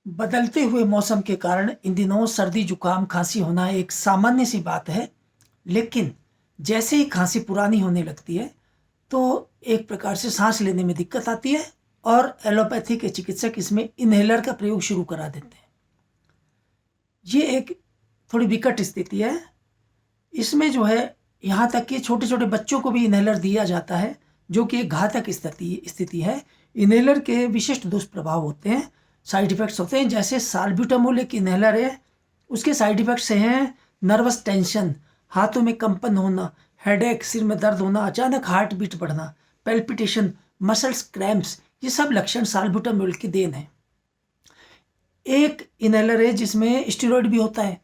बदलते हुए मौसम के कारण इन दिनों सर्दी जुकाम खांसी होना एक सामान्य सी बात है। लेकिन जैसे ही खांसी पुरानी होने लगती है तो एक प्रकार से सांस लेने में दिक्कत आती है और एलोपैथी के चिकित्सक इसमें इनहेलर का प्रयोग शुरू करा देते हैं। ये एक थोड़ी विकट स्थिति है। इसमें जो है, यहाँ तक कि छोटे छोटे बच्चों को भी इनहेलर दिया जाता है, जो कि एक घातक स्थिति है। इनहेलर के विशिष्ट दुष्प्रभाव होते हैं, साइड इफेक्ट्स होते हैं। जैसे साल्ब्यूटामोल एक इनहेलर है, उसके साइड इफेक्ट्स हैं नर्वस टेंशन, हाथों में कंपन होना, हेडेक, सिर में दर्द होना, अचानक हार्ट बीट बढ़ना, पेल्पिटेशन, मसल्स क्रैम्प्स। ये सब लक्षण साल्ब्यूटामोल की देन है। एक इनहेलर है जिसमें स्टेरॉइड भी होता है।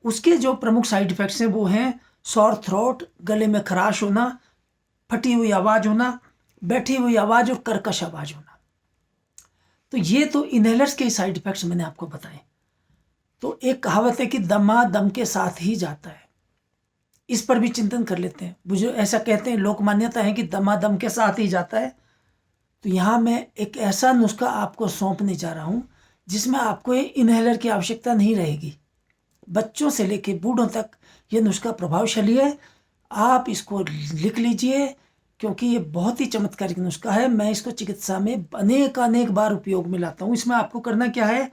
उसके जो प्रमुख साइड इफेक्ट्स हैं वो हैं सॉर थ्रोट, गले में खराश होना, फटी हुई आवाज़ होना, बैठी हुई आवाज़ और कर्कश आवाज़ होना। तो ये तो इनहेलर्स के साइड इफेक्ट्स मैंने आपको बताए। तो एक कहावत है कि दमा दम के साथ ही जाता है। इस पर भी चिंतन कर लेते हैं। मुझे ऐसा कहते हैं, लोक मान्यता है कि दमा दम के साथ ही जाता है। तो यहाँ मैं एक ऐसा नुस्खा आपको सौंपने जा रहा हूँ जिसमें आपको ये इनहेलर की आवश्यकता नहीं रहेगी। बच्चों से लेकर बूढ़ों तक ये नुस्खा प्रभावशाली है। आप इसको लिख लीजिए, क्योंकि ये बहुत ही चमत्कारिक नुस्खा है। मैं इसको चिकित्सा में अनेक बार उपयोग में लाता हूँ। इसमें आपको करना क्या है,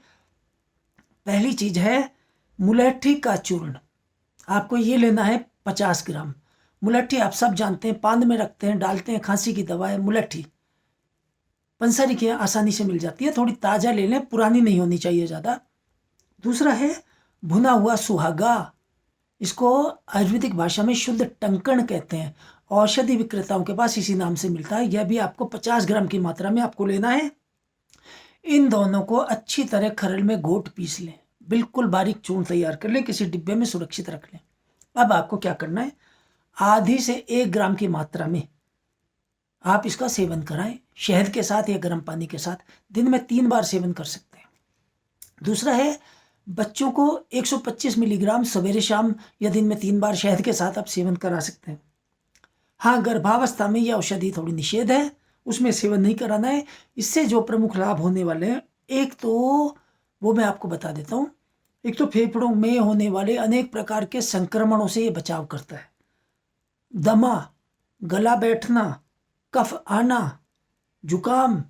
पहली चीज है मुलट्ठी का चूर्ण। आपको ये लेना है 50 ग्राम। मुलट्ठी आप सब जानते हैं, पान में रखते हैं, डालते हैं, खांसी की दवा है मुलट्ठी। पंसारी की आसानी से मिल जाती है। थोड़ी ताज़ा ले लें, पुरानी नहीं होनी चाहिए ज़्यादा। दूसरा है भुना हुआ सुहागा। इसको आयुर्वेदिक भाषा में शुद्ध टंकण कहते हैं। औषधि विक्रेताओं के पास इसी नाम से मिलता है। यह भी आपको 50 ग्राम की मात्रा में आपको लेना है। इन दोनों को अच्छी तरह खरल में घोट पीस लें, बिल्कुल बारीक चूर्ण तैयार कर लें, किसी डिब्बे में सुरक्षित रख लें। अब आपको क्या करना है, आधी से 1 ग्राम की मात्रा में आप इसका सेवन कराएं, शहद के साथ या गर्म पानी के साथ। दिन में 3 बार सेवन कर सकते हैं। दूसरा है, बच्चों को 125 मिलीग्राम सवेरे शाम या दिन में 3 बार शहद के साथ आप सेवन करा सकते हैं। हाँ, गर्भावस्था में यह औषधि थोड़ी निषेध है, उसमें सेवन नहीं कराना है। इससे जो प्रमुख लाभ होने वाले हैं, एक तो वो मैं आपको बता देता हूँ। एक तो फेफड़ों में होने वाले अनेक प्रकार के संक्रमणों से ये बचाव करता है। दमा, गला बैठना, कफ आना, जुकाम,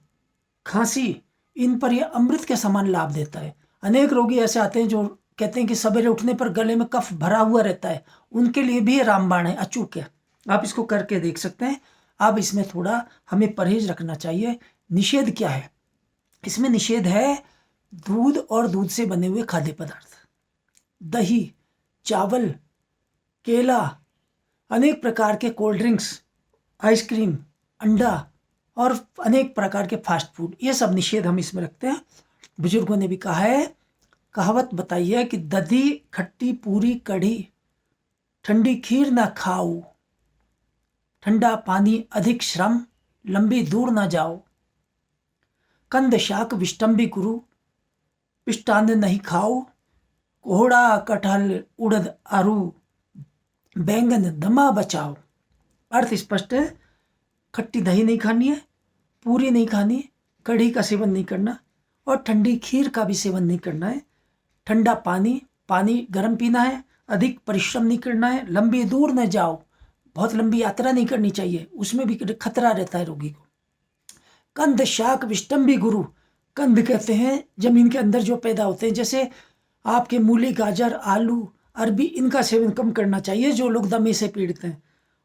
खांसी, इन पर यह अमृत के समान लाभ देता है। अनेक रोगी ऐसे आते हैं जो कहते हैं कि सवेरे उठने पर गले में कफ भरा हुआ रहता है, उनके लिए भी ये रामबाण है, अचूक है। आप इसको करके देख सकते हैं। अब इसमें थोड़ा हमें परहेज रखना चाहिए। निषेध क्या है, इसमें निषेध है दूध और दूध से बने हुए खाद्य पदार्थ, दही, चावल, केला, अनेक प्रकार के कोल्ड ड्रिंक्स, आइसक्रीम, अंडा और अनेक प्रकार के फास्ट फूड, ये सब निषेध हम इसमें रखते हैं। बुजुर्गों ने भी कहा है, कहावत बताई है कि दधी खट्टी पूरी कढ़ी, ठंडी खीर ना खाओ, ठंडा पानी अधिक श्रम, लंबी दूर ना जाओ, कंद शाक विष्टम्बी गुरु, पिष्टान्न नहीं खाओ, कोहड़ा कटहल उड़द आरू, बैंगन दमा बचाओ। अर्थ स्पष्ट है, खट्टी दही नहीं खानी है, पूरी नहीं खानी है, कढ़ी का सेवन नहीं करना और ठंडी खीर का भी सेवन नहीं करना है। ठंडा पानी गर्म पीना है, अधिक परिश्रम नहीं करना है, लंबी दूर न जाओ, बहुत लंबी यात्रा नहीं करनी चाहिए, उसमें भी खतरा रहता है रोगी को। कंद शाक विष्टम्बी गुरु, कंद कहते हैं जमीन के अंदर जो पैदा होते हैं, जैसे आपके मूली, गाजर, आलू, अरबी, इनका सेवन कम करना चाहिए जो लोग दमे से पीड़ित हैं।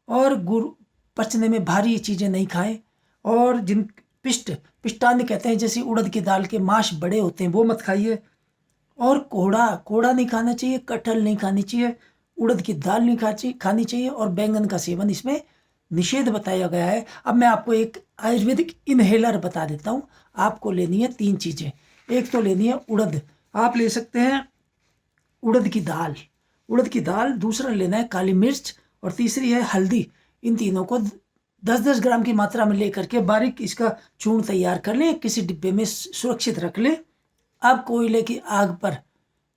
और गुरु, पचने में भारी चीज़ें नहीं खाएं। और जिन पिष्टान्न कहते हैं, जैसे उड़द की दाल के मांस बड़े होते हैं, वो मत खाइए। और कोहड़ा नहीं खाना चाहिए, कटहल नहीं खानी चाहिए, उड़द की दाल नहीं खानी चाहिए और बैंगन का सेवन इसमें निषेध बताया गया है। अब मैं आपको एक आयुर्वेदिक इनहेलर बता देता हूँ। आपको लेनी है 3 चीज़ें। एक तो लेनी है उड़द, आप ले सकते हैं उड़द की दाल। दूसरा लेना है काली मिर्च और तीसरी है हल्दी। इन तीनों को 10-10 ग्राम की मात्रा में लेकर के बारीक इसका चूर्ण तैयार कर लें, किसी डिब्बे में सुरक्षित रख लें। अब कोयले की आग पर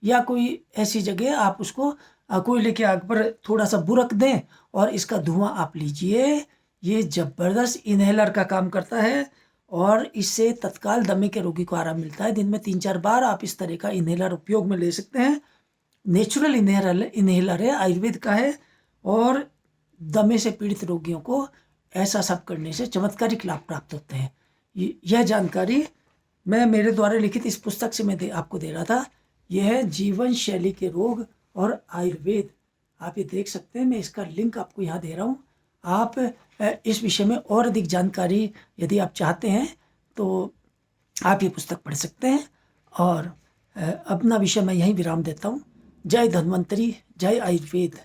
या कोई ऐसी जगह आप उसको कोयले की आग पर थोड़ा सा बुरक दें और इसका धुआं आप लीजिए। ये ज़बरदस्त इनहेलर का काम करता है और इससे तत्काल दमे के रोगी को आराम मिलता है। दिन में 3-4 बार आप इस तरह का इन्हेलर उपयोग में ले सकते हैं। नेचुरल इन्हेलर है, आयुर्वेद का है, और दमे से पीड़ित रोगियों को ऐसा सब करने से चमत्कारिक लाभ प्राप्त होते हैं। यह जानकारी मैं मेरे द्वारा लिखित इस पुस्तक से मैं आपको दे रहा था। यह है जीवन शैली के रोग और आयुर्वेद। आप ये देख सकते हैं, मैं इसका लिंक आपको यहाँ दे रहा हूँ। आप इस विषय में और अधिक जानकारी यदि आप चाहते हैं तो आप ये पुस्तक पढ़ सकते हैं। और अपना विषय मैं यहीं विराम देता हूँ। जय धन्वंतरी, जय आयुर्वेद।